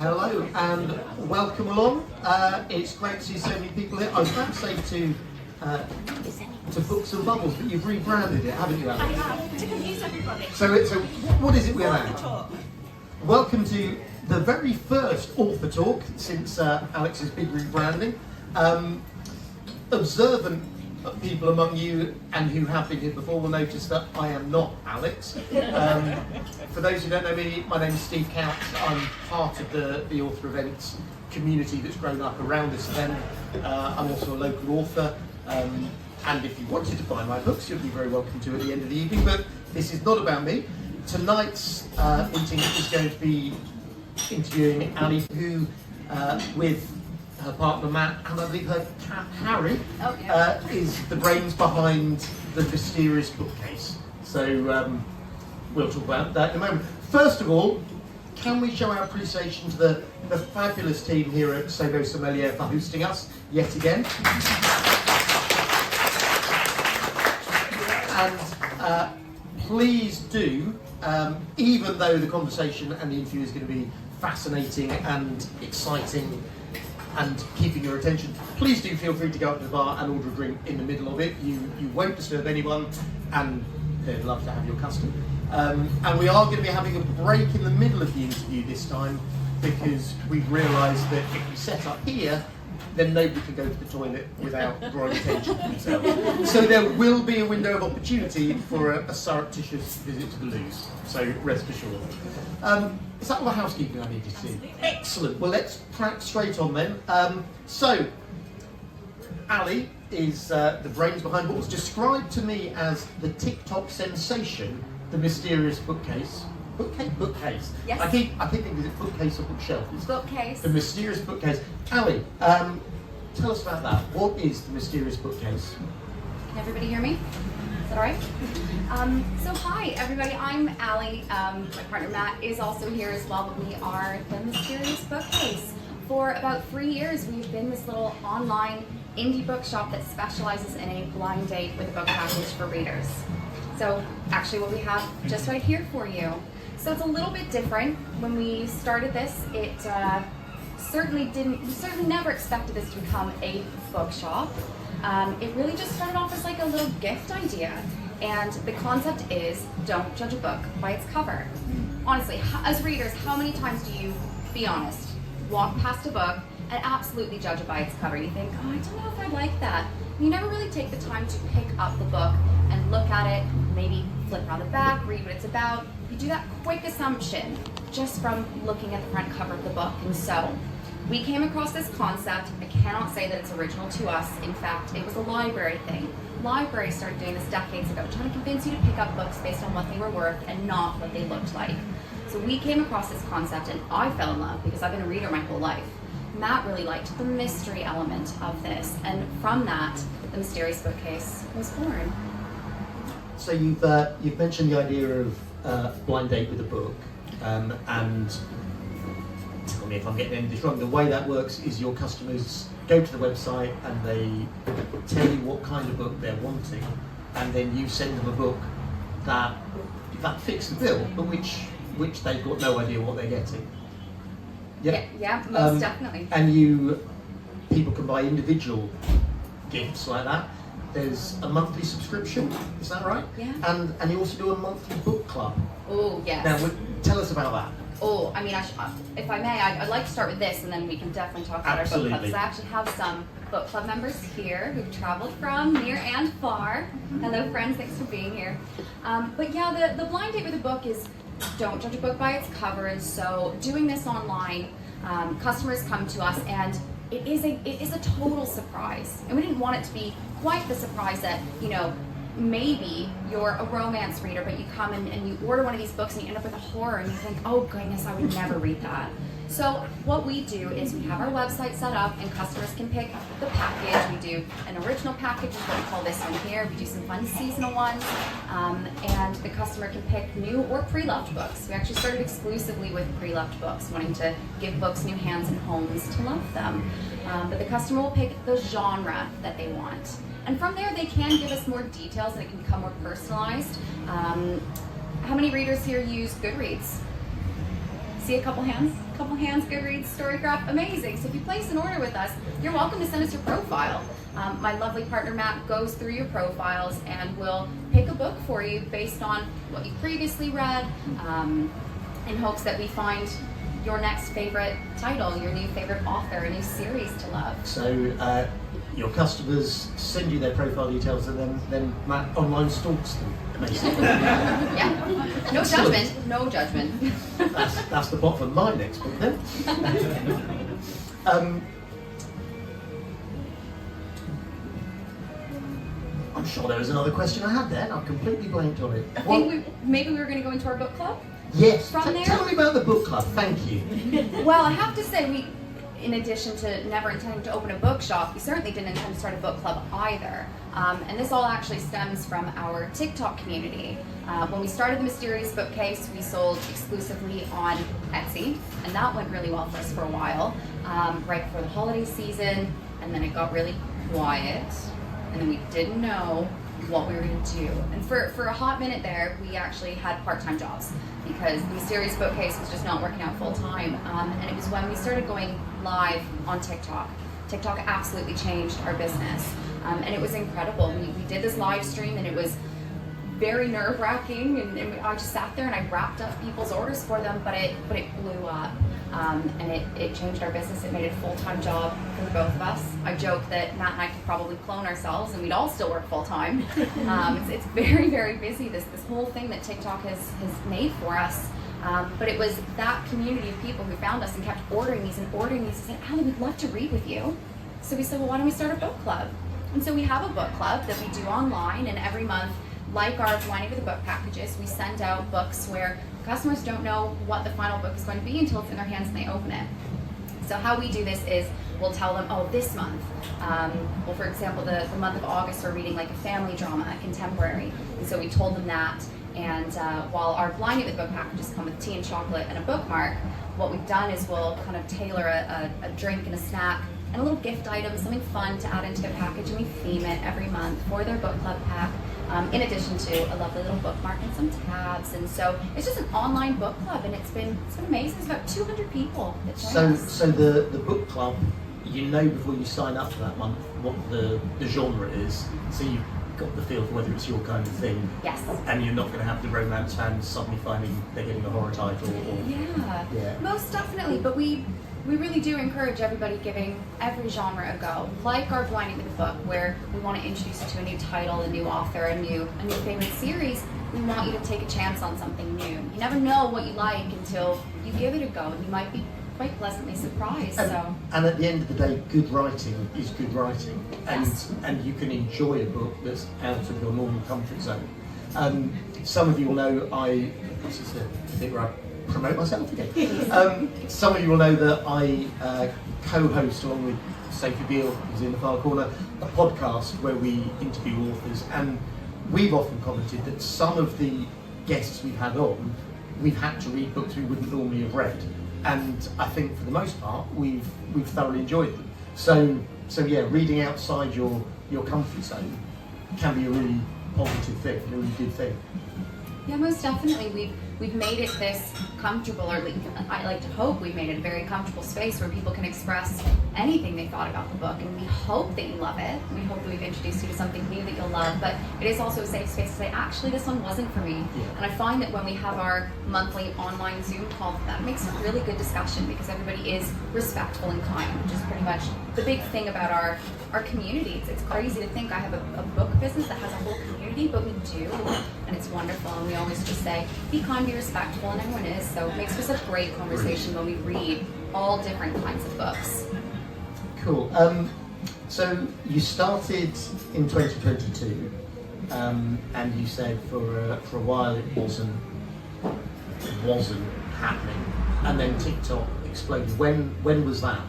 Hello and welcome along. It's great to see so many people here. I was about to say to Books and Bubbles, but you've rebranded it, haven't you, Alex? I have, to confuse everybody. So what is it we're now? Welcome to the very first author talk since Alex's big rebranding. Observant people among you and who have been here before will notice that I am not Alex. For those who don't know me, my name is Steve Couch. I'm part of the author events community that's grown up around this event. I'm also a local author, and if you wanted to buy my books, you'd be very welcome to at the end of the evening, but this is not about me. Tonight's meeting is going to be interviewing Ali, who with her partner Matt, and I believe her cat Harry, is the brains behind the Mysterious Bookcase. So we'll talk about that in a moment. First of all, can we show our appreciation to the fabulous team here at Sobo Sommelier for hosting us yet again? And please do, even though the conversation and the interview is going to be fascinating and exciting and keeping your attention, please do feel free to go up to the bar and order a drink in the middle of it. You won't disturb anyone, and they'd love to have your custom. And we are going to be having a break in the middle of the interview this time, because we've realised that if we set up here, then nobody can go to the toilet without drawing attention to themselves. So there will be a window of opportunity for a surreptitious visit to the loos, so rest assured. Is that all the housekeeping I needed to do? Excellent. Well, let's crack straight on then. So, Ali is the brains behind what was described to me as the TikTok sensation, the Mysterious Bookcase. Bookcase. Yes. I keep thinking, is it bookcase or bookshelf? It's Bookcase. the Mysterious Bookcase. Ali, tell us about that. What is the Mysterious Bookcase? Can everybody hear me? Is that all right? So hi everybody, I'm Ali. My partner Matt is also here as well, but we are the Mysterious Bookcase. For about 3 years, we've been this little online indie bookshop that specializes in a blind date with a book package for readers. So actually what we have just right here for you. So it's a little bit different. When we started this, it we certainly never expected this to become a bookshop. It really just started off as like a little gift idea. And the concept is, don't judge a book by its cover. Honestly, as readers, how many times do you, be honest, walk past a book and absolutely judge it by its cover? You think, oh, I don't know if I like that. And you never really take the time to pick up the book and look at it, maybe flip around the back, read what it's about. You do that quick assumption just from looking at the front cover of the book. And so we came across this concept. I cannot say that it's original to us. In fact, it was a library thing. Libraries started doing this decades ago, trying to convince you to pick up books based on what they were worth and not what they looked like. So we came across this concept and I fell in love because I've been a reader my whole life. Matt really liked the mystery element of this, and from that, the Mysterious Bookcase was born. So you've mentioned the idea of blind date with a book, and tell me if I'm getting any of this wrong. The way that works is your customers go to the website and they tell you what kind of book they're wanting, and then you send them a book that fits the bill, but which they've got no idea what they're getting. Yep. Yeah, most definitely. And people can buy individual gifts like that. There's a monthly subscription, is that right? Yeah. And you also do a monthly book club. Oh, yes. Now, tell us about that. Oh, I mean, if I may, I'd like to start with this, and then we can definitely talk about Absolutely. our book clubs. I actually have some book club members here who've traveled from near and far. Hello, friends, thanks for being here. But yeah, the blind date with a book is, don't judge a book by its cover. And so doing this online, customers come to us, and it is a total surprise. And we didn't want it to be quite the surprise that, maybe you're a romance reader, but you come and you order one of these books and you end up with a horror and you think, oh goodness, I would never read that. So what we do is we have our website set up and customers can pick the package. We do an original package, is what we call this one here. We do some fun seasonal ones, and the customer can pick new or pre-loved books. We actually started exclusively with pre-loved books, wanting to give books new hands and homes to love them. But the customer will pick the genre that they want. And from there, they can give us more details and it can become more personalized. How many readers here use Goodreads? See a couple hands, Goodreads, Storygraph, amazing. So if you place an order with us, you're welcome to send us your profile. My lovely partner Matt goes through your profiles and will pick a book for you based on what you previously read, in hopes that we find your next favorite title, your new favorite author, a new series to love. So your customers send you their profile details and then Matt online stalks them, basically. Yeah, no judgment, no judgment. That's the plot for my next book then. I'm sure there was another question I had there and I've completely blanked on it. I think maybe we were going to go into our book club? Yes, From there? Tell me about the book club, thank you. Well, I have to say, in addition to never intending to open a bookshop, we certainly didn't intend to start a book club either. And this all actually stems from our TikTok community. When we started the Mysterious Bookcase, we sold exclusively on Etsy, and that went really well for us for a while, right before the holiday season, and then it got really quiet, and then we didn't know what we were going to do. And for a hot minute there, we actually had part-time jobs because the Mysterious Bookcase was just not working out full-time. And it was when we started going live on TikTok. TikTok absolutely changed our business. And it was incredible. We did this live stream and it was very nerve-wracking, and I just sat there and I wrapped up people's orders for them, but it blew up. And it changed our business. It made it a full-time job for the both of us. I joke that Matt and I could probably clone ourselves and we'd all still work full-time. It's very, very busy, this whole thing that TikTok has made for us. But it was that community of people who found us and kept ordering these and said, Allie, we'd love to read with you. So we said, well, why don't we start a book club? And so we have a book club that we do online, and every month, like our Blinding with the Book packages, we send out books where customers don't know what the final book is going to be until it's in their hands and they open it. So how we do this is we'll tell them, oh, this month, well, for example, the month of August, we're reading like a family drama, a contemporary. And so we told them that. And while our Blinding with the Book packages come with tea and chocolate and a bookmark, what we've done is we'll kind of tailor a drink and a snack and a little gift item, something fun to add into their package, and we theme it every month for their book club pack. In addition to a lovely little bookmark and some tabs, and so it's just an online book club, and it's been amazing. It's about 200 people that join us. So the book club, you know before you sign up for that month what the genre is, so you've got the feel for whether it's your kind of thing. Yes. And you're not going to have the romance fans suddenly finding they're getting a horror title. Yeah, most definitely. But we really do encourage everybody giving every genre a go. Like our Blinding with the Book, where we want to introduce you to a new title, a new author, a new favorite series. We want you to take a chance on something new. You never know what you like until you give it a go, and you might be quite pleasantly surprised. And at the end of the day, good writing is good writing, Yes. and you can enjoy a book that's out of your normal comfort zone. Some of you will know this is the bit where I promote myself again. Some of you will know that I co-host, along with Sophie Beale, who's in the far corner, a podcast where we interview authors, and we've often commented that some of the guests we've had on, we've had to read books we wouldn't normally have read, and I think for the most part we've thoroughly enjoyed them. So yeah, reading outside your comfort zone can be a really positive thing, a really good thing. Yeah, most definitely. We've made it this comfortable, or I like to hope we've made it a very comfortable space where people can express anything they thought about the book, and we hope that you love it. We hope that we've introduced you to something new that you'll love, but it is also a safe space to say, actually, this one wasn't for me. Yeah. And I find that when we have our monthly online Zoom call, that makes a really good discussion because everybody is respectful and kind, which is pretty much the big thing about our community. It's crazy to think I have a book business that has a whole community, but we do, and it's wonderful. And we always just say, be kind, be respectful, and everyone is. So it makes for such great conversation when we read all different kinds of books. Cool. So you started in 2022, and you said for a while it wasn't happening, and then TikTok exploded. When was that?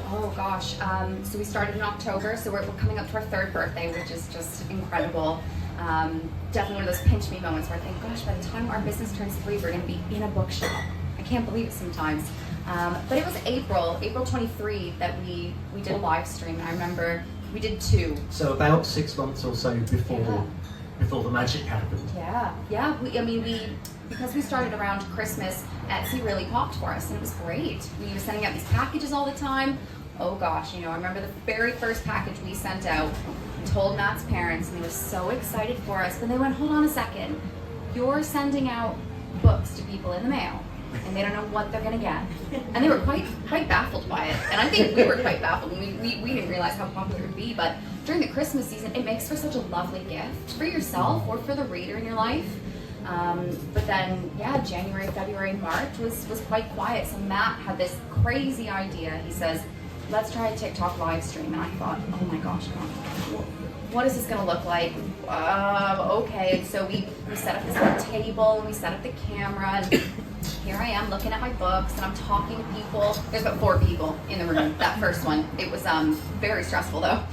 Oh gosh, so we started in October, so we're coming up to our third birthday, which is just incredible. Definitely one of those pinch me moments where I think, gosh, by the time our business turns 3, we're going to be in a bookshop. I can't believe it sometimes. But it was April 23 that we did a live stream, and I remember we did 2. So about 6 months or so before the magic happened. Yeah. because we started around Christmas, Etsy really popped for us, and it was great. We were sending out these packages all the time. Oh gosh, you know, I remember the very first package we sent out, told Matt's parents, and they were so excited for us, but they went, hold on a second, you're sending out books to people in the mail, and they don't know what they're gonna get. And they were quite baffled by it, and I think we were quite baffled, and we didn't realize how popular it would be, but during the Christmas season, it makes for such a lovely gift for yourself or for the reader in your life. But then, yeah, January, February, March was quite quiet, so Matt had this crazy idea. He says, let's try a TikTok live stream, and I thought, oh my gosh, what is this gonna look like? Okay, and so we set up this little table, and we set up the camera, and here I am looking at my books, and I'm talking to people. There's about 4 people in the room, that first one. It was very stressful though.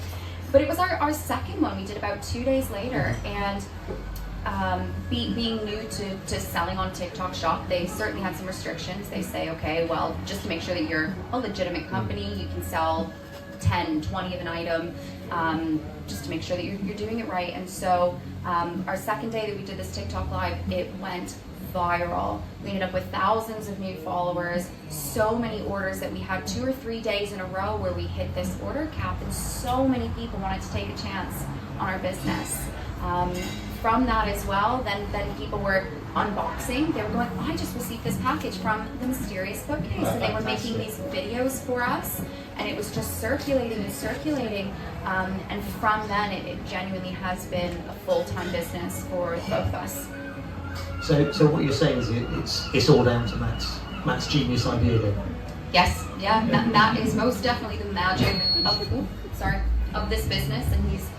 But it was our second one we did about 2 days later, and being new to selling on TikTok Shop, they certainly had some restrictions. They say, okay, well, just to make sure that you're a legitimate company, you can sell 10, 20 of an item, just to make sure that you're doing it right. And so our second day that we did this TikTok Live, it went viral. We ended up with thousands of new followers, so many orders that we had 2 or 3 days in a row where we hit this order cap, and so many people wanted to take a chance on our business. From that as well, then people were unboxing. They were going, I just received this package from the Mysterious Bookcase. And they were making these videos for us, and it was just circulating and circulating. And from then, it genuinely has been a full-time business for both of us. So what you're saying is it's all down to Matt's genius idea then? Yes, yeah, Matt is most definitely the magic of this business, and he's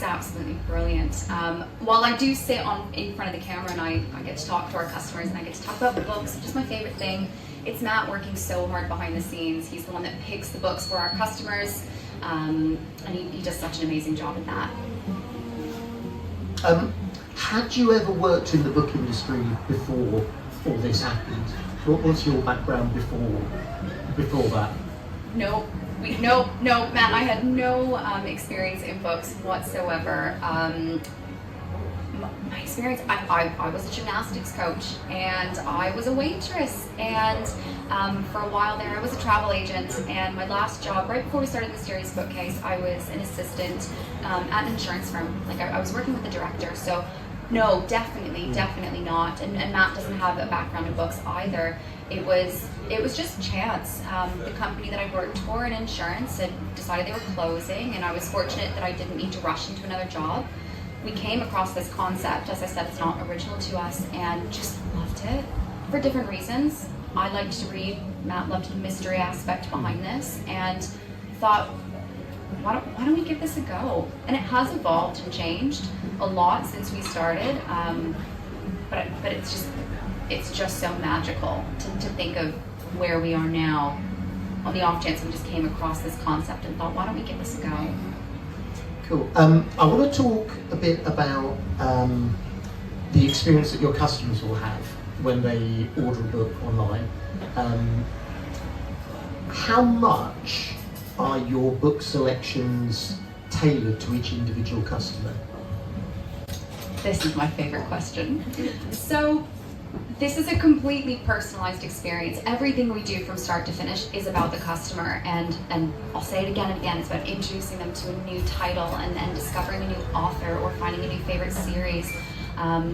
absolutely brilliant. While I do sit in front of the camera and I get to talk to our customers and I get to talk about the books, which is my favorite thing, it's Matt working so hard behind the scenes. He's the one that picks the books for our customers, and he does such an amazing job at that. Had you ever worked in the book industry before all this happened? What was your background before that? No, Matt, I had no experience in books whatsoever. My experience, I was a gymnastics coach, and I was a waitress, and for a while there I was a travel agent, and my last job, right before we started the Mysterious Bookcase, I was an assistant at an insurance firm. Like I was working with the director, so no, definitely not. And Matt doesn't have a background in books either. It was just chance. The company that I worked for in insurance had decided they were closing, and I was fortunate that I didn't need to rush into another job. We came across this concept, as I said, it's not original to us, and just loved it for different reasons. I liked to read, Matt loved the mystery aspect behind this, and thought, why don't we give this a go? And it has evolved and changed a lot since we started, but it's just so magical to think of where we are now on the off chance we just came across this concept and thought, why don't we give this a go? Cool. I want to talk a bit about the experience that your customers will have when they order a book online. How much are your book selections tailored to each individual customer? This is my favorite question. So, this is a completely personalized experience. Everything we do from start to finish is about the customer, and I'll say it again and again, it's about introducing them to a new title and discovering a new author or finding a new favorite series.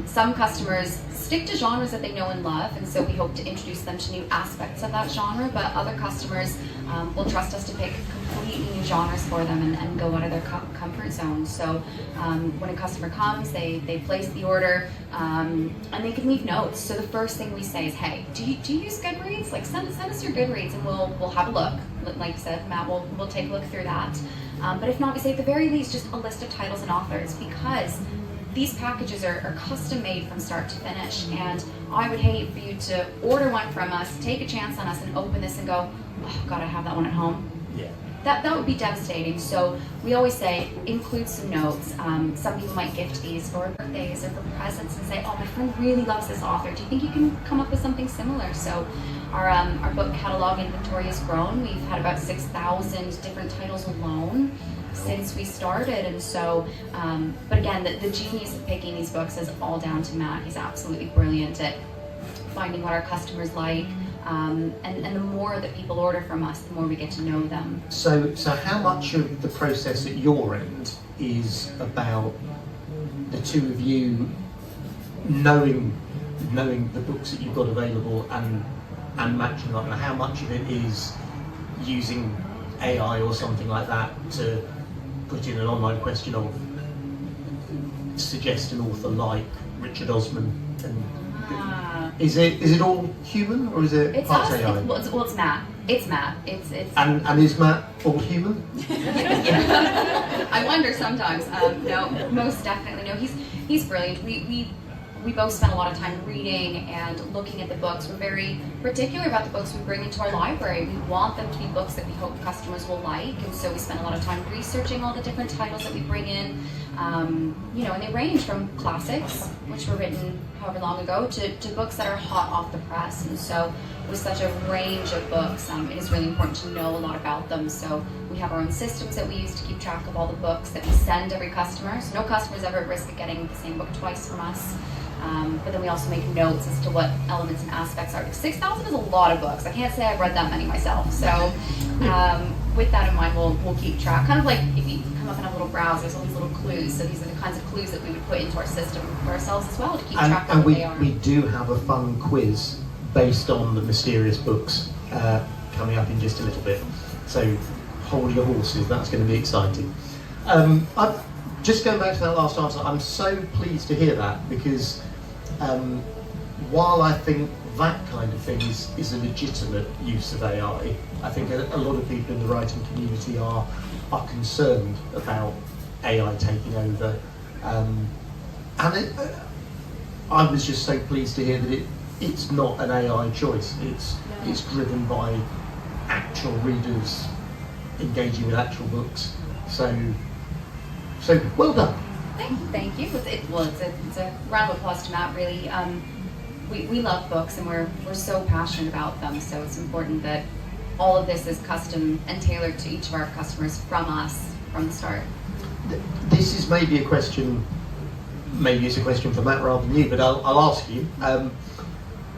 Some customers stick to genres that they know and love, and so we hope to introduce them to new aspects of that genre, but other customers will trust us to pick completely new genres for them and go out of their comfort zone. So when a customer comes, they place the order, and they can leave notes. So the first thing we say is, hey, do you use Goodreads? Like send us your Goodreads and we'll have a look. Like I said, Matt, we'll take a look through that. But if not, we say at the very least just a list of titles and authors, because these packages are custom made from start to finish, and I would hate for you to order one from us, take a chance on us, and open this and go, oh God, I have that one at home. Yeah. That would be devastating. So we always say include some notes. Some people might gift these for birthdays or for presents and say, oh, my friend really loves this author. Do you think you can come up with something similar? So our book catalog inventory has grown. We've had about 6,000 different titles alone since we started, and so but again, the genius of picking these books is all down to Matt. He's absolutely brilliant at finding what our customers like, and the more that people order from us, the more we get to know them. So how much of the process at your end is about the two of you knowing the books that you've got available and matching up, and how much of it is using AI or something like that to put in an online question of suggest an author like Richard Osman, and is it all human or is it It's part us. AI? It's Matt. It's Matt. It's and is Matt all human? Yeah. I wonder sometimes. No, most definitely no. He's brilliant. We both spend a lot of time reading and looking at the books. We're very particular about the books we bring into our library. We want them to be books that we hope customers will like, and so we spend a lot of time researching all the different titles that we bring in. And they range from classics, which were written however long ago, to books that are hot off the press. And so with such a range of books, it is really important to know a lot about them. So we have our own systems that we use to keep track of all the books that we send every customer. So no customer is ever at risk of getting the same book twice from us. But then we also make notes as to what elements and aspects are. 6,000 is a lot of books. I can't say I've read that many myself. So with that in mind, we'll keep track. Kind of like if you come up in a little browser, there's all these little clues. So these are the kinds of clues that we would put into our system for ourselves as well to keep track of what they are. And we do have a fun quiz based on the Mysterious books coming up in just a little bit. So hold your horses, that's going to be exciting. Just going back to that last answer, I'm so pleased to hear that, because while I think that kind of thing is a legitimate use of AI, I think a lot of people in the writing community are concerned about AI taking over. I was just so pleased to hear that it's not an AI choice. It's driven by actual readers engaging with actual books. So well done. Thank you. It's a round of applause to Matt, really. We love books and we're so passionate about them, so it's important that all of this is custom and tailored to each of our customers from us from the start. This is maybe it's a question for Matt rather than you, but I'll ask you.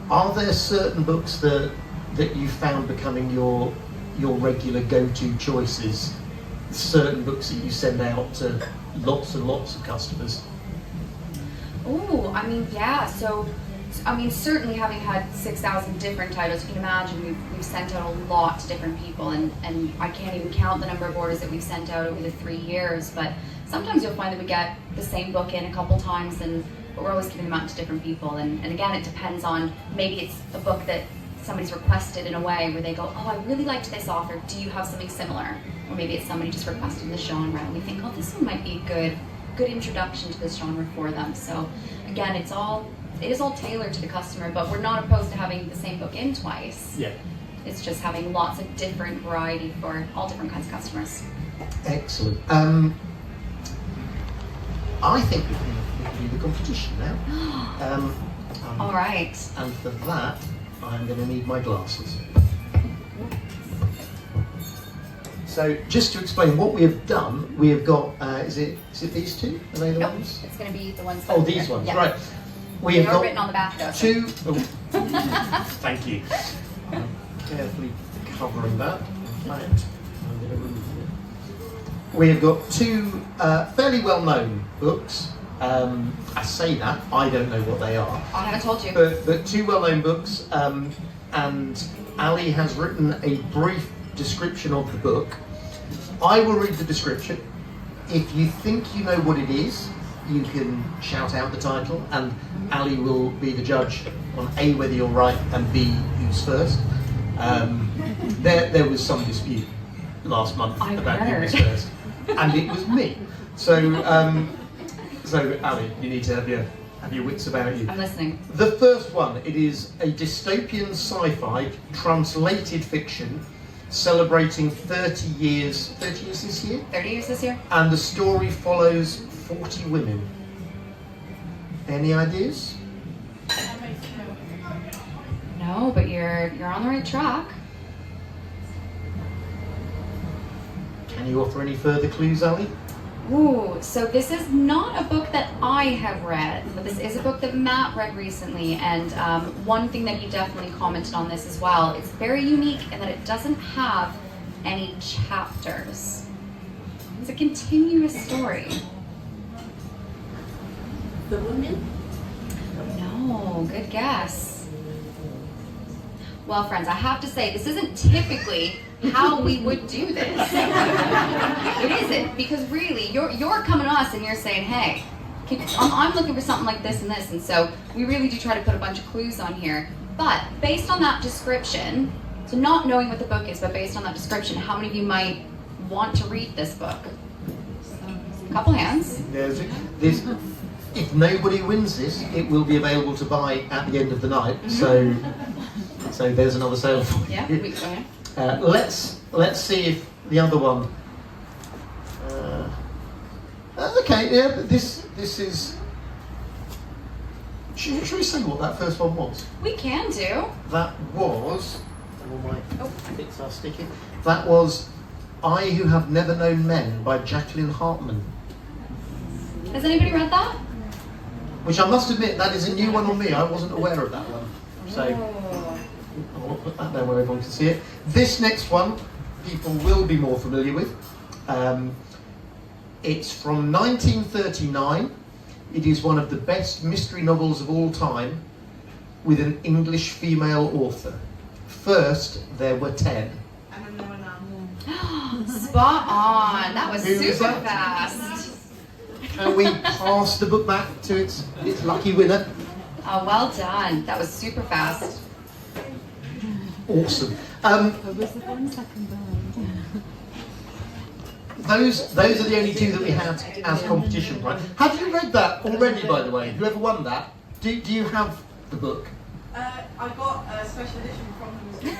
Are there certain books that you found becoming your regular go-to choices? Certain books that you send out to lots and lots of customers? Certainly having had 6,000 different titles, you can imagine we've sent out a lot to different people, and I can't even count the number of orders that we've sent out over the 3 years, but sometimes you'll find that we get the same book in a couple times, but we're always giving them out to different people, and again, it depends on, maybe it's a book that somebody's requested in a way where they go, oh, I really liked this author, do you have something similar? Or maybe it's somebody just requesting the genre, and we think, oh, this one might be a good introduction to this genre for them. So again, it is all tailored to the customer, but we're not opposed to having the same book in twice. Yeah. It's just having lots of different variety for all different kinds of customers. Excellent. I think we can do the competition now. All right. And for that, I'm going to need my glasses. So just to explain what we have done, we have got, is it these two? Are they the ones? It's going to be the ones. Oh, these ones, yeah. right. We They have are got written on the back though. two. Oh, thank you. I'm carefully covering that. In fact, I'm going to remove it. We have got two fairly well-known books. I say that, I don't know what they are. I haven't told you. But two well-known books, and Ali has written a brief description of the book. I will read the description. If you think you know what it is, you can shout out the title, and Ali will be the judge on A, whether you're right, and B, who's first. There was some dispute last month about who was first, and it was me. So Ali, you need to have your wits about you. I'm listening. The first one, it is a dystopian sci-fi translated fiction celebrating 30 years this year? 30 years this year? And the story follows 40 women. Any ideas? No, but you're on the right track. Can you offer any further clues, Ali? Ooh, so this is not a book that I have read, but this is a book that Matt read recently, and one thing that he definitely commented on this as well, it's very unique in that it doesn't have any chapters. It's a continuous story. The Woman? No, good guess. Well, friends, I have to say, this isn't typically how we would do this. It isn't, because really, you're coming to us and you're saying, hey, I'm looking for something like this, and so we really do try to put a bunch of clues on here. But based on that description, so not knowing what the book is, but based on that description, how many of you might want to read this book? A couple hands. If nobody wins this, it will be available to buy at the end of the night. So there's another sale for you. Yeah, okay. Let's see if the other one. Okay, yeah, but this is. Should we say what that first one was? We can do. That was. All my bits are sticking. That was "I Who Have Never Known Men" by Jacqueline Hartman. Has anybody read that? Which I must admit, that is a new one on me. I wasn't aware of that one. So I'll put that there where everyone can see it. This next one, people will be more familiar with. It's from 1939. It is one of the best mystery novels of all time, with an English female author. First, there were 10. Spot on. That was Who was super that? fast. Can we pass the book back to its lucky winner? Oh, well done. That was super fast. Awesome. Those are the only two that we had as competition, right? Have you read that already, by the way? Whoever won that, do you have the book? I got a special edition from them.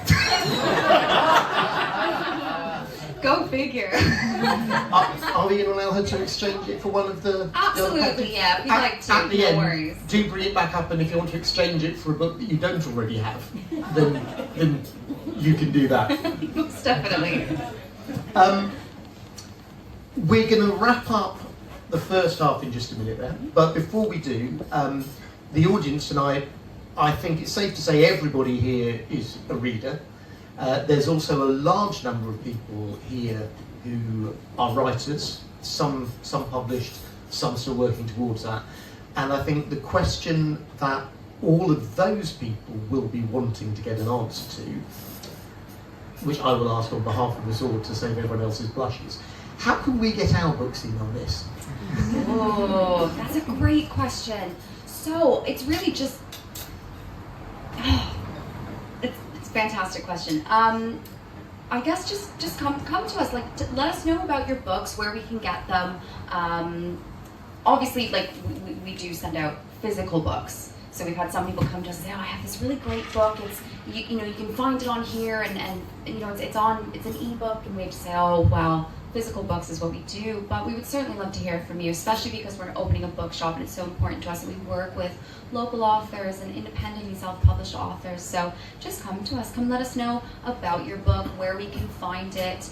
Go figure. Are we going to allow her to exchange it for one of the... Absolutely, yeah. If you'd like to, At the no end, worries. do bring it back up, and if you want to exchange it for a book that you don't already have, then you can do that. Most definitely. We're going to wrap up the first half in just a minute there, but before we do, the audience tonight, I think it's safe to say everybody here is a reader. There's also a large number of people here who are writers, some published, some still working towards that. And I think the question that all of those people will be wanting to get an answer to, which I will ask on behalf of us all to save everyone else's blushes, how can we get our books in on this? Oh, that's a great question. So it's really just, it's a fantastic question. I guess just come to us, like let us know about your books, where we can get them. Obviously, like we do send out physical books. So we've had some people come to us and say, oh, I have this really great book. It's you know you can find it on here, and you know it's an ebook, and we have to say, oh well, physical books is what we do. But we would certainly love to hear from you, especially because we're opening a bookshop, and it's so important to us that we work with local authors and independently self-published authors. So just come to us, come let us know about your book, where we can find it.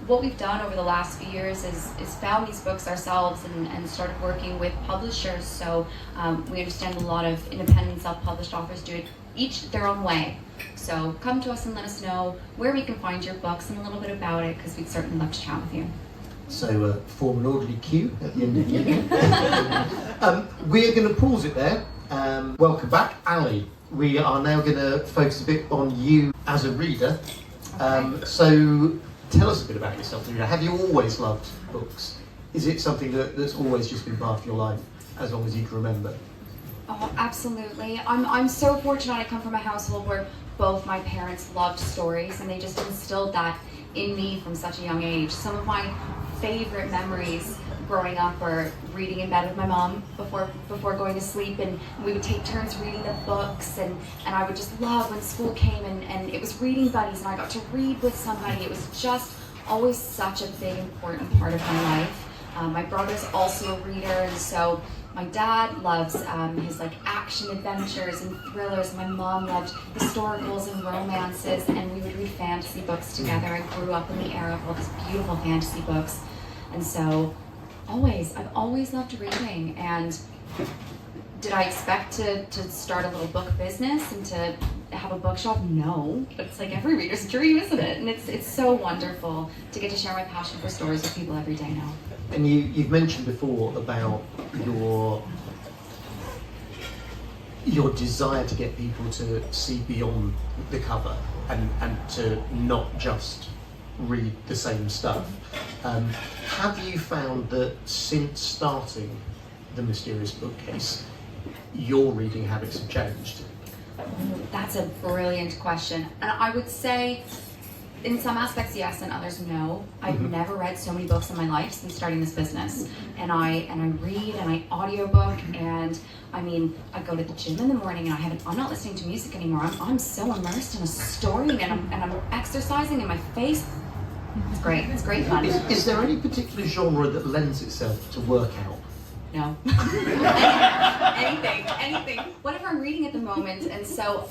What we've done over the last few years is found these books ourselves and started working with publishers. So we understand a lot of independent self-published authors do it each their own way. So come to us and let us know where we can find your books and a little bit about it, because we'd certainly love to chat with you. So form an orderly queue at the end of the evening. We're going to pause it there. Welcome back, Ali. We are now going to focus a bit on you as a reader. So tell us a bit about yourself, Rita. Have you always loved books? Is it something that's always just been part of your life, as long as you can remember? Oh, absolutely. I'm so fortunate I come from a household where both my parents loved stories, and they just instilled that in me from such a young age. Some of my favorite memories growing up were reading in bed with my mom before going to sleep, and we would take turns reading the books, and I would just love when school came and it was reading buddies and I got to read with somebody. It was just always such a big important part of my life. My brother's also a reader, and so my dad loves his like action adventures and thrillers. My mom loved historicals and romances, and we would read fantasy books together. I grew up in the era of all these beautiful fantasy books, and so I've always loved reading, and did I expect to start a little book business and to have a bookshop? No, but it's like every reader's dream, isn't it? And it's so wonderful to get to share my passion for stories with people every day now. And you've mentioned before about your desire to get people to see beyond the cover and to not just read the same stuff. Have you found that since starting the Mysterious Bookcase, your reading habits have changed? That's a brilliant question. And I would say in some aspects yes, and others no. I've never read so many books in my life since starting this business. And I read and I audiobook, and I mean, I go to the gym in the morning and I'm not listening to music anymore. I'm so immersed in a story, and I'm exercising in my face. It's great. It's great fun. Is there any particular genre that lends itself to workout? No. anything. Whatever I'm reading at the moment, and so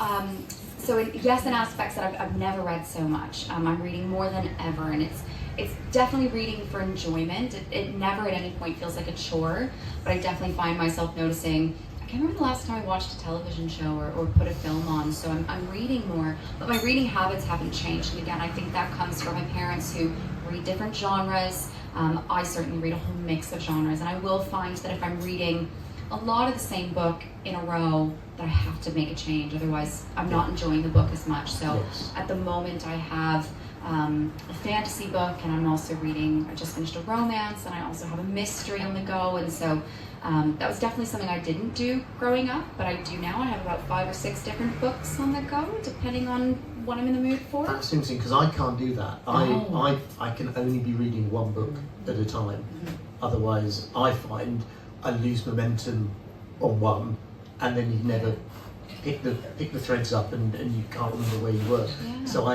yes, in aspects that I've never read so much. I'm reading more than ever, and it's definitely reading for enjoyment. It never at any point feels like a chore, but I definitely find myself noticing, I can't remember the last time I watched a television show or put a film on, so I'm reading more, but my reading habits haven't changed. And again, I think that comes from my parents who read different genres. I certainly read a whole mix of genres, and I will find that if I'm reading a lot of the same book in a row, that I have to make a change, otherwise I'm not enjoying the book as much. So at the moment I have a fantasy book, and I'm also reading, I just finished a romance, and I also have a mystery on the go, and so that was definitely something I didn't do growing up, but I do now. I have about 5 or 6 different books on the go, depending on what I'm in the mood for. That's interesting, because I can't do that. I can only be reading one book at a time. Otherwise, I find I lose momentum on one, and then you never pick the threads up, and you can't remember where you were. Yeah. So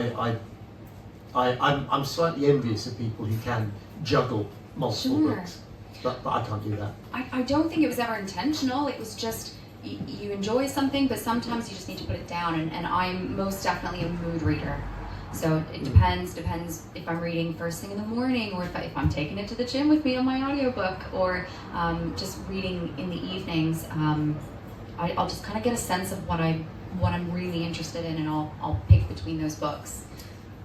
I'm slightly envious of people who can juggle multiple books, but I can't do that. I don't think it was ever intentional. It was just you enjoy something, but sometimes you just need to put it down, and I'm most definitely a mood reader. So it depends if I'm reading first thing in the morning, or if I'm taking it to the gym with me on my audiobook, or just reading in the evenings. I'll just kind of get a sense of what I'm really interested in, and I'll pick between those books.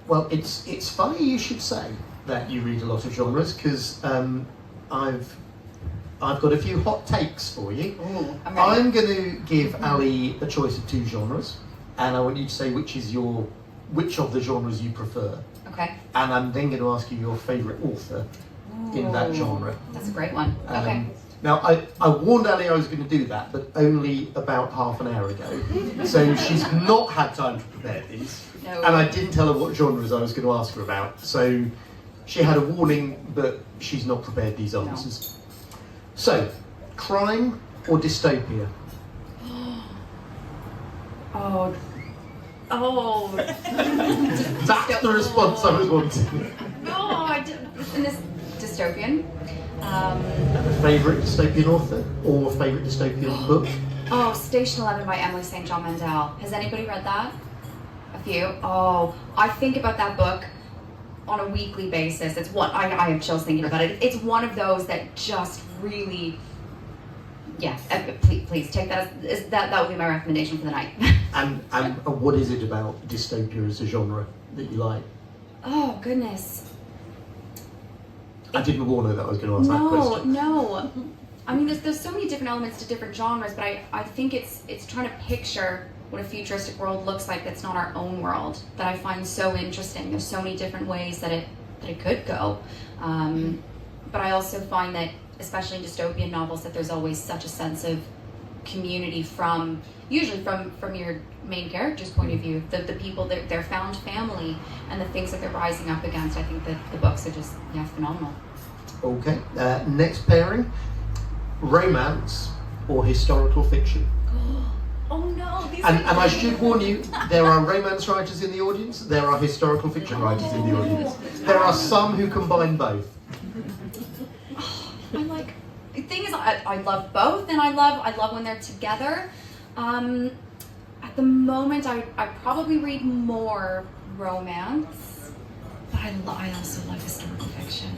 Well, it's funny you should say that you read a lot of genres, because I've got a few hot takes for you. Ooh, I'm going to give Ali a choice of 2 genres, and I want you to say which of the genres you prefer. Okay. And I'm then going to ask you your favourite author in that genre. That's a great one. Okay. Now, I warned Ali I was going to do that, but only about half an hour ago. So she's not had time to prepare these. No. And I didn't tell her what genres I was going to ask her about. So she had a warning, but she's not prepared these answers. No. So, crime or dystopia? Oh. That's the response I was wanting. No, in this dystopian. Favourite dystopian author or favourite dystopian book? Oh, Station 11 by Emily St. John Mandel. Has anybody read that? A few? Oh, I think about that book on a weekly basis. It's one, I have chills thinking about it. It's one of those that just really, please take that as, that would be my recommendation for the night. And what is it about dystopia as a genre that you like? Oh, goodness. I didn't warn her that I was going to ask that question. No. I mean, there's so many different elements to different genres, but I think it's trying to picture what a futuristic world looks like that's not our own world, that I find so interesting. There's so many different ways that it could go. But I also find that, especially in dystopian novels, that there's always such a sense of community usually from your main character's point of view, the people, their found family, and the things that they're rising up against. I think that the books are just phenomenal. Okay, next pairing, romance or historical fiction? Oh no! And I should warn you, there are romance writers in the audience, there are historical fiction writers in the audience. There are some who combine both. The thing is, I love both, and I love when they're together. At the moment, I probably read more romance, but I also love historical fiction.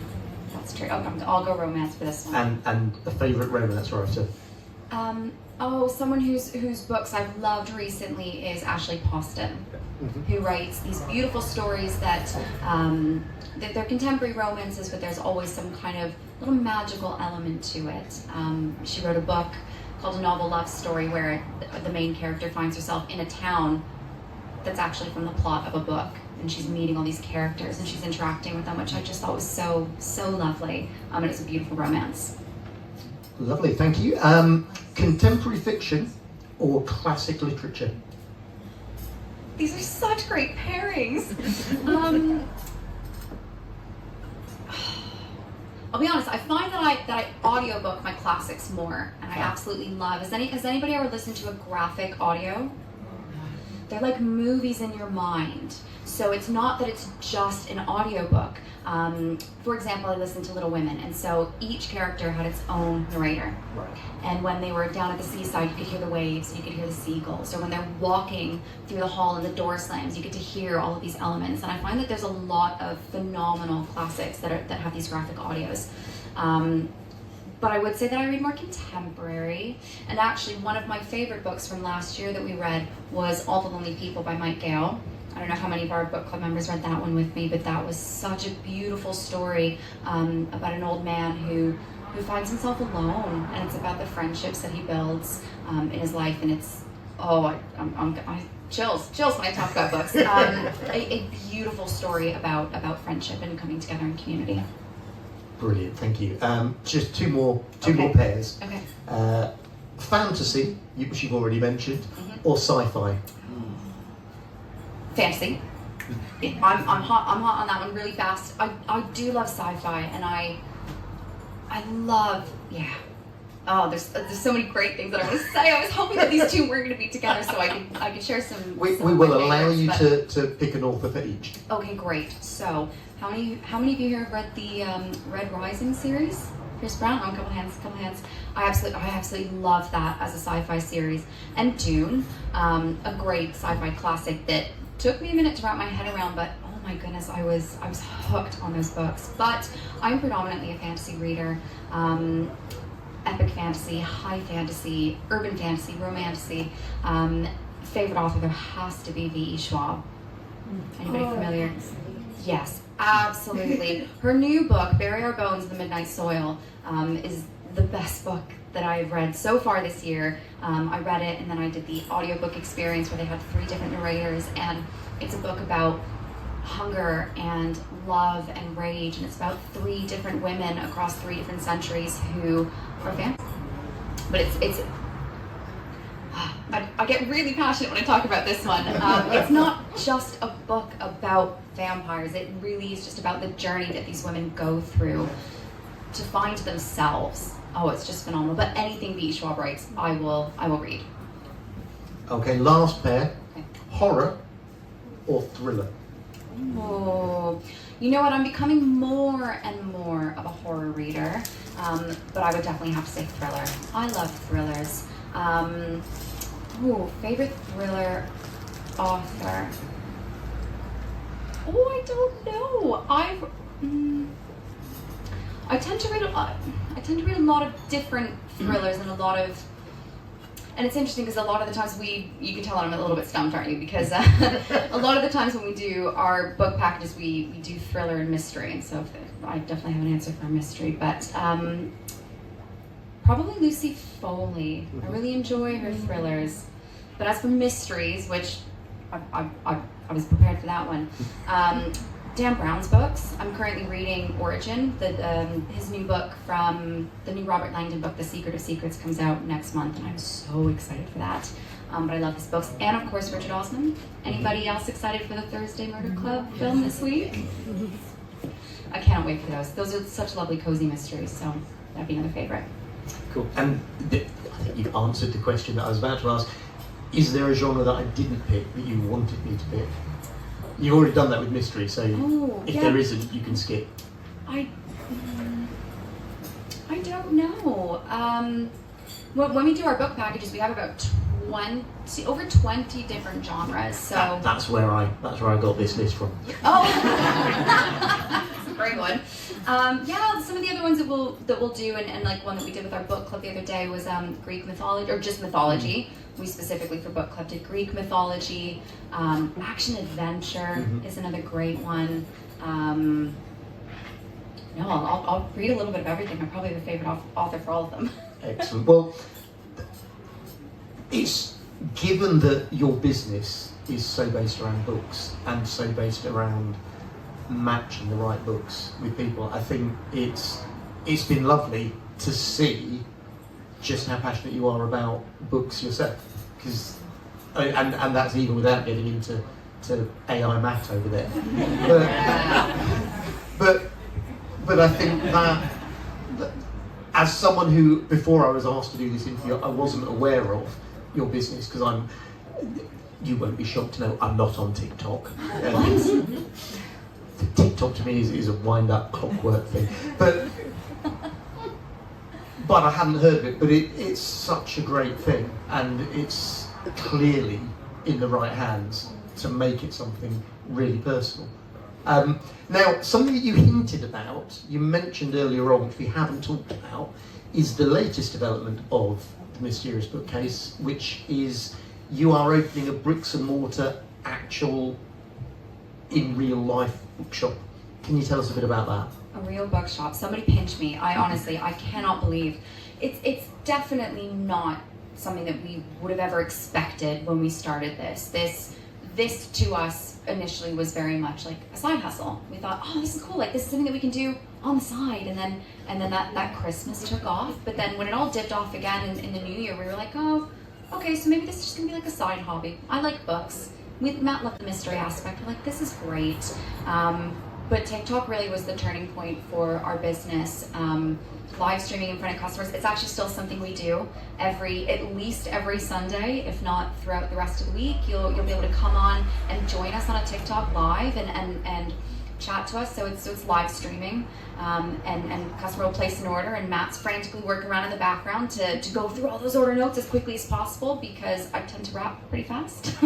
That's true. I'll go romance for this one. And a favourite romance writer? Someone whose books I've loved recently is Ashley Poston, who writes these beautiful stories that they're contemporary romances, but there's always some kind of little magical element to it. She wrote a book called A Novel Love Story where the main character finds herself in a town that's actually from the plot of a book, and she's meeting all these characters and she's interacting with them, which I just thought was so lovely. And it's a beautiful romance. Lovely, thank you. Contemporary fiction or classic literature? These are such great pairings. I'll be honest, I find that I audiobook my classics more, and I absolutely love. Has anybody ever listened to a graphic audio? They're like movies in your mind. So it's not that it's just an audiobook. For example, I listened to Little Women, and so each character had its own narrator. Right. And when they were down at the seaside, you could hear the waves, you could hear the seagulls. Or when they're walking through the hall and the door slams, you get to hear all of these elements. And I find that there's a lot of phenomenal classics that have these graphic audios. But I would say that I read more contemporary. And actually, one of my favorite books from last year that we read was All the Lonely People by Mike Gale. I don't know how many of our book club members read that one with me, but that was such a beautiful story about an old man who finds himself alone, and it's about the friendships that he builds in his life, and it's I chills when I talk about books. A beautiful story about friendship and coming together in community. Brilliant, thank you. Just two more pairs. Okay. Fantasy, which you've already mentioned, or sci-fi? Fantasy. I'm hot on that one really fast. I do love sci-fi, and I love, yeah. Oh, there's so many great things that I want to say. I was hoping that these two were going to be together so I could share some. We some will allow you to pick an author for each. Okay, great. So how many of you here have read the Red Rising series? Pierce Brown? Oh, a couple hands. I absolutely love that as a sci-fi series. And Dune, a great sci-fi classic that took me a minute to wrap my head around, but oh my goodness, I was hooked on those books. But I'm predominantly a fantasy reader. Epic fantasy, high fantasy, urban fantasy, romantasy. Favorite author, there has to be V.E. Schwab. Anybody familiar? Yes, absolutely. Her new book, Bury Our Bones in the Midnight Soil, is the best book that I've read so far this year. I read it, and then I did the audiobook experience where they had 3 different narrators, and it's a book about hunger and love and rage, and it's about 3 different women across 3 different centuries who are vampires. But it's I get really passionate when I talk about this one. It's not just a book about vampires. It really is just about the journey that these women go through to find themselves. Oh, it's just phenomenal. But anything V.E. Schwab writes, I will read. Okay, last pair. Okay. Horror or thriller? Oh, you know what? I'm becoming more and more of a horror reader, but I would definitely have to say thriller. I love thrillers. Favorite thriller author? Oh, I don't know. I tend to read a lot of different thrillers and and it's interesting because a lot of the times you can tell I'm a little bit stumped, aren't you? Because a lot of the times when we do our book packages, we do thriller and mystery, and so I definitely have an answer for a mystery, but probably Lucy Foley. I really enjoy her thrillers. But as for mysteries, which I was prepared for that one, Dan Brown's books. I'm currently reading Origin, his new book from the new Robert Langdon book, The Secret of Secrets, comes out next month, and I'm so excited for that. But I love his books. And of course, Richard Osman. Anybody else excited for the Thursday Murder Club film this week? I cannot wait for those. Those are such lovely, cozy mysteries, so that'd be another favorite. Cool. And I think you've answered the question that I was about to ask. Is there a genre that I didn't pick that you wanted me to pick? You've already done that with mystery, so if there isn't, you can skip. I don't know. When we do our book packages, we have about over 20 different genres. So that's where I got this list from. Oh, that's a great one. Yeah, some of the other ones that we'll do, and like one that we did with our book club the other day was Greek mythology, or just mythology. We specifically for book club did Greek mythology. Action adventure is another great one. No, I'll read a little bit of everything. I'm probably the favorite author for all of them. Excellent. Well, it's given that your business is so based around books and so based around matching the right books with people, I think it's been lovely to see just how passionate you are about books yourself. Because and that's even without getting into AI math over there. But I think that as someone who, before I was asked to do this interview, I wasn't aware of your business, because you won't be shocked to know I'm not on TikTok. TikTok to me is a wind-up clockwork thing. But I hadn't heard of it, but it's such a great thing, and it's clearly in the right hands to make it something really personal. Now, something that you hinted about, you mentioned earlier on, which we haven't talked about, is the latest development of the Mysterious Bookcase, which is you are opening a bricks-and-mortar, actual, in real life bookshop. Can you tell us a bit about that? A real bookshop. Somebody pinch me. I cannot believe. It's definitely not something that we would have ever expected when we started this. This to us initially was very much like a side hustle. We thought, oh, this is cool. Like, this is something that we can do on the side. And then that Christmas took off. But then when it all dipped off again in the new year, we were like, oh, okay, so maybe this is just gonna be like a side hobby. I like books. Matt loved the mystery aspect. We're like, this is great. But TikTok really was the turning point for our business. Live streaming in front of customers, it's actually still something we do at least every Sunday, if not throughout the rest of the week. You'll be able to come on and join us on a TikTok live and chat to us. So it's live streaming, and customer will place an order, and Matt's frantically working around in the background to go through all those order notes as quickly as possible, because I tend to rap pretty fast.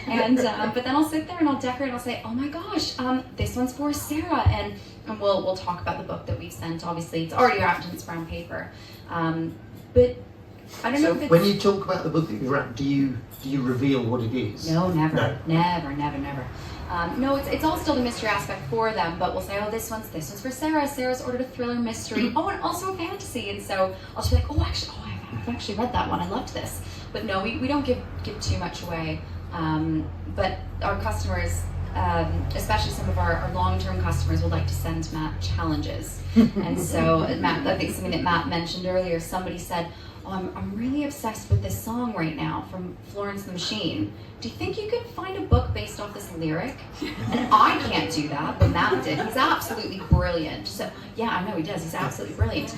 And but then I'll sit there and I'll decorate and I'll say, oh my gosh, this one's for Sarah, and we'll talk about the book that we've sent. Obviously, it's already wrapped in its brown paper, but I don't know if it's... When you talk about the book that you wrapped, do you reveal what it is? No, never. No. Never. No, it's all still the mystery aspect for them, but we'll say, oh, this one's for Sarah. Sarah's ordered a thriller mystery. Oh, and also a fantasy. And so I'll just be like, I've actually read that one. I loved this. But no, we don't give too much away. But our customers, especially some of our long-term customers, would like to send Matt challenges. And so Matt, I think something that Matt mentioned earlier, somebody said, oh, I'm really obsessed with this song right now from Florence and the Machine. Do you think you could find a book based off this lyric? And I can't do that, but Matt did. He's absolutely brilliant. So yeah, I know he does. He's absolutely brilliant.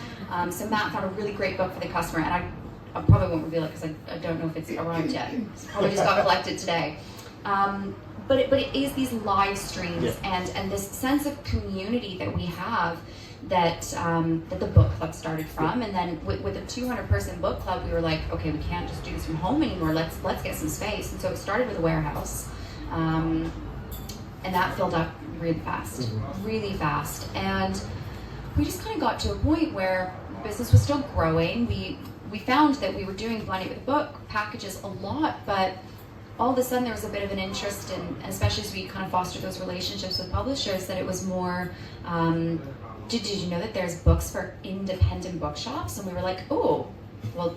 So Matt found a really great book for the customer, and I probably won't reveal it because I don't know if it's arrived yet. It's probably just got collected today. But it is these live streams, and this sense of community that we have that the book club started from. And then with a 200-person book club, we were like, okay, we can't just do this from home anymore. Let's get some space. And so it started with a warehouse, and that filled up really fast. And we just kind of got to a point where the business was still growing. We found that we were doing blending with the book packages a lot, but all of a sudden there was a bit of an interest in, and especially as we kind of fostered those relationships with publishers, that it was more, did you know that there's books for independent bookshops? And we were like, oh, well,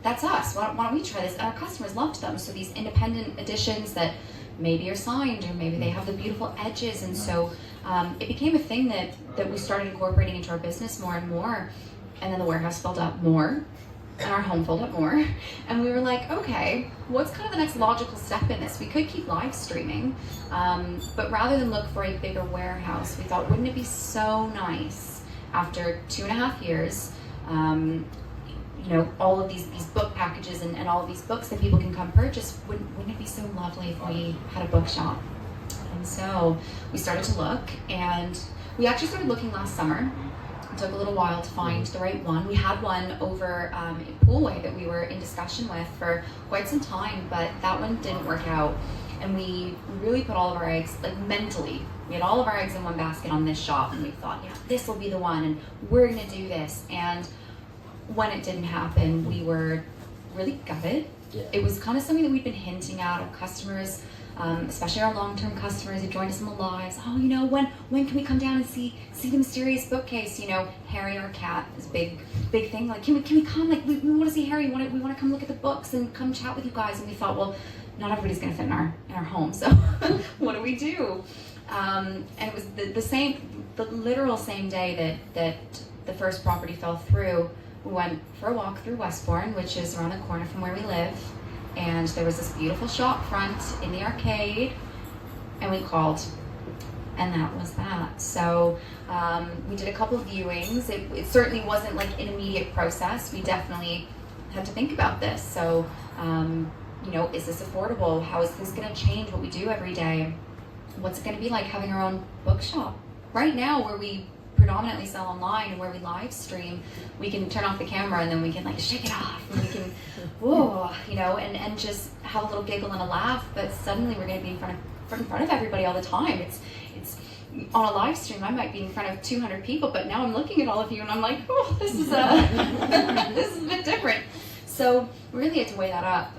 that's us. Why don't we try this? And our customers loved them. So these independent editions that maybe are signed, or maybe they have the beautiful edges. And so it became a thing that we started incorporating into our business more and more. And then the warehouse filled up more, and our home filled up more. And we were like, okay, what's kind of the next logical step in this? We could keep live streaming, but rather than look for a bigger warehouse, we thought, wouldn't it be so nice after 2.5 years, all of these book packages and all of these books that people can come purchase, wouldn't it be so lovely if we had a bookshop? And so we started to look, and we actually started looking last summer. It took a little while to find the right one. We had one over in Poolway that we were in discussion with for quite some time, but that one didn't work out. And we really put all of our eggs, like mentally, we had all of our eggs in one basket on this shop, and we thought, yeah, this will be the one, and we're gonna do this. And when it didn't happen, we were really gutted. Yeah. It was kind of something that we'd been hinting at of customers, especially our long-term customers who joined us in the lives. Oh, you know, when can we come down and see the Mysterious Bookcase? You know, Harry, our cat, is a big thing. Like, can we come? Like, we want to see Harry. We want to come look at the books and come chat with you guys. And we thought, well, not everybody's going to fit in our home, so what do we do? And it was the literal same day that the first property fell through. We went for a walk through Westbourne, which is around the corner from where we live, and there was this beautiful shop front in the arcade, and we called, and that was that. So we did a couple of viewings. It certainly wasn't like an immediate process. We definitely had to think about this. So, you know, is this affordable? How is this going to change what we do every day? What's it going to be like having our own bookshop? Right now, where we predominantly sell online and where we live stream, we can turn off the camera and then we can like shake it off, and we can, whoa, you know, and just have a little giggle and a laugh. But suddenly we're going to be in front of everybody all the time. It's on a live stream, I might be in front of 200 people, but now I'm looking at all of you and I'm like, oh, this is this is a bit different. So we really had to weigh that up.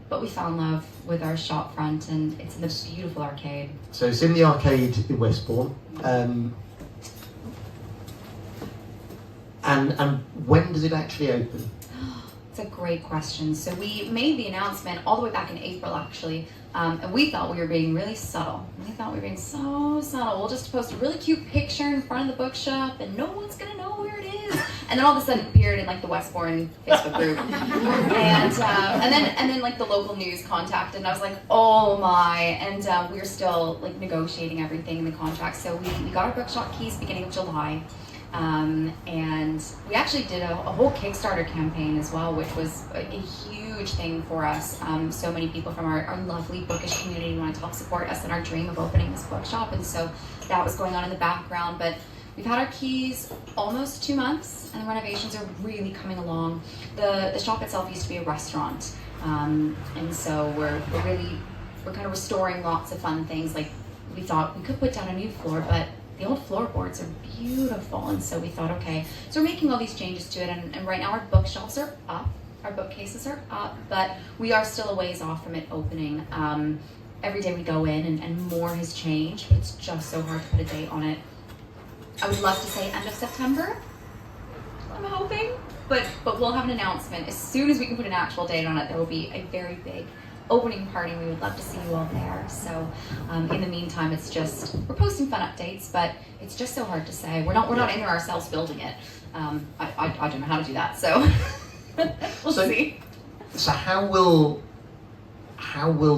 But we fell in love with our shop front, and it's in the beautiful arcade. So it's in the arcade in Westbourne. And when does it actually open? It's a great question. So we made the announcement all the way back in April, actually, and we thought we were being really subtle. We thought we were being so subtle. We'll just post a really cute picture in front of the bookshop, and no one's gonna know where it is. And then all of a sudden it appeared in like the Westbourne Facebook group, and then like the local news contacted, and I was like, oh my! And we were still like negotiating everything in the contract. So we got our bookshop keys beginning of July. And we actually did a whole Kickstarter campaign as well, which was a huge thing for us. So many people from our lovely bookish community wanted to help support us in our dream of opening this bookshop, and so that was going on in the background. But we've had our keys almost 2 months, and the renovations are really coming along. The shop itself used to be a restaurant, and so we're kind of restoring lots of fun things. Like, we thought we could put down a new floor, but the old floorboards are beautiful, and so we thought, okay, so we're making all these changes to it, and right now our bookshelves are up, our bookcases are up, but we are still a ways off from it opening. Every day we go in and more has changed, but it's just so hard to put a date on it. I would love to say end of September, I'm hoping, but we'll have an announcement. As soon as we can put an actual date on it, there will be a very big opening party. We would love to see you all there. So in the meantime, it's just, we're posting fun updates, but it's just so hard to say. We're not in there ourselves building it. I don't know how to do that, so we'll see. So how will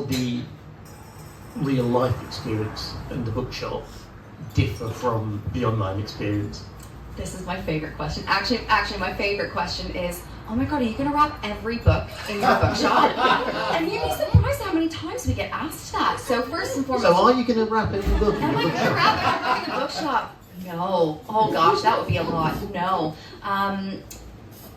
the real life experience and the bookshop differ from the online experience? This is my favorite question. Actually, my favorite question is, oh my God, are you going to wrap every book in your bookshop? And you'd be surprised how many times we get asked that. So first and foremost, So are you going to wrap every book in am your I going to bookshop? wrap every book in the bookshop? No. Oh gosh, that would be a lot. No.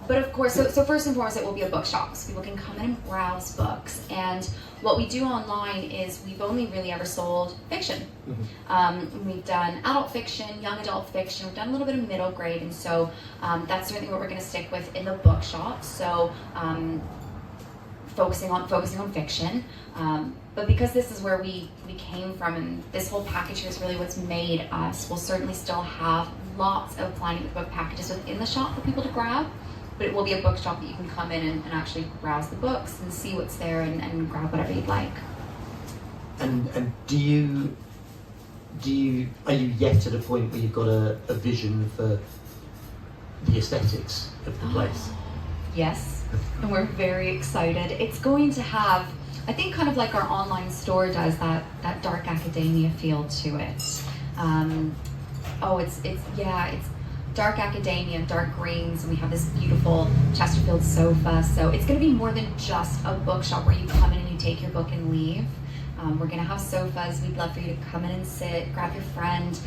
But of course, so first and foremost, it will be a bookshop. So people can come in and browse books. And what we do online is we've only really ever sold fiction. Mm-hmm. We've done adult fiction, young adult fiction. We've done a little bit of middle grade. And so that's certainly what we're going to stick with in the bookshop. So focusing on fiction. But because this is where we came from, and this whole package here is really what's made us, we'll certainly still have lots of Planning with Book packages within the shop for people to grab. But it will be a bookshop that you can come in and actually browse the books and see what's there and grab whatever you'd like. And are you yet at a point where you've got a vision for the aesthetics of the place? Yes, and we're very excited. It's going to have, I think, kind of like our online store does, that dark academia feel to it. It's dark academia, dark greens, and we have this beautiful Chesterfield sofa. So it's going to be more than just a bookshop where you come in and you take your book and leave. We're gonna have sofas. We'd love for you to come in and sit, grab your friend,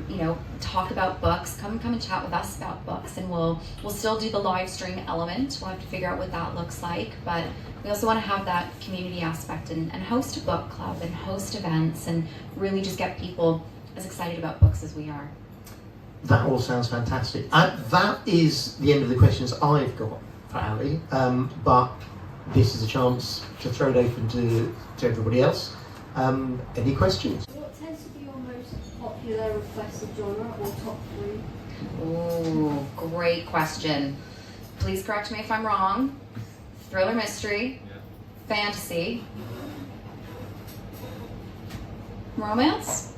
you know, talk about books. Come and chat with us about books, and we'll still do the live stream element. We'll have to figure out what that looks like, but we also want to have that community aspect and host a book club and host events and really just get people as excited about books as we are. That all sounds fantastic. That is the end of the questions I've got for Ali, but this is a chance to throw it open to everybody else. Any questions? What tends to be your most popular requested genre or top 3? Ooh, great question. Please correct me if I'm wrong. Thriller mystery, fantasy, romance?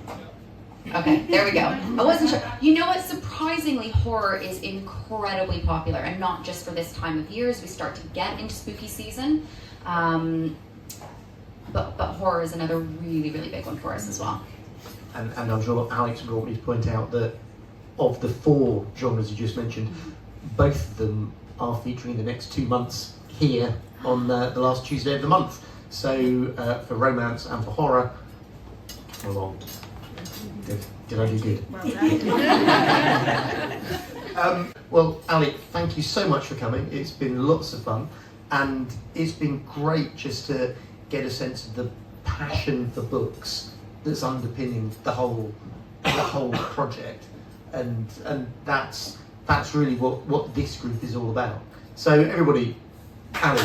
Okay, there we go. I wasn't sure. You know what? Surprisingly, horror is incredibly popular, and not just for this time of year as we start to get into spooky season. But horror is another really, really big one for us as well. And I'm sure Alex will probably point out that of the 4 genres you just mentioned, both of them are featuring the next 2 months here on the last Tuesday of the month. So for romance and for horror, come along. Did I do good? Well, Ali, thank you so much for coming. It's been lots of fun, and it's been great just to get a sense of the passion for books that's underpinning the whole project, and that's really what this group is all about. So everybody, Ali.